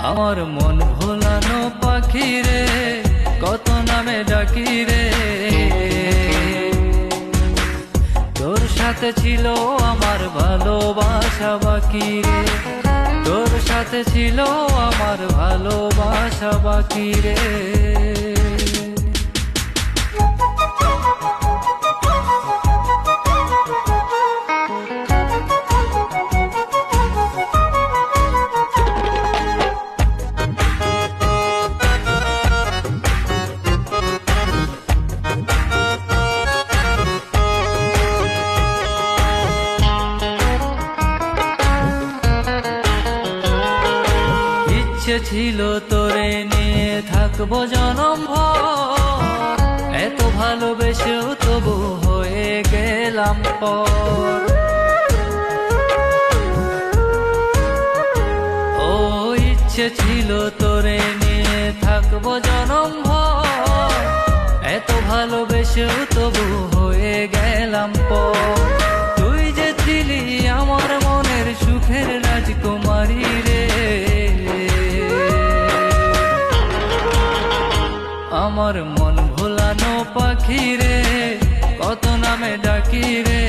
আমার মন ভোলানো পাখি রে, কত নামে ডাকি রে। তোর সাথে ছিল আমার ভালোবাসা বাকি রে, তোর সাথে ছিল আমার ভালোবাসা বাকি রে। ইচ্ছে ছিল তোরে নিয়ে থাকবো জনম ভর, এত ভালোবেসেও তবু হয়ে গেলাম পর। ও ইচ্ছে ছিল তোরে নিয়ে থাকবো জনম ভর, এত ভালোবেসেও তবু হয়ে গেলাম পর। তুই যে ছিলি আমার মনের সুখের রাজকুমারী রে, আমার মন ভোলানো পাখি রে, কত নামে ডাকি রে।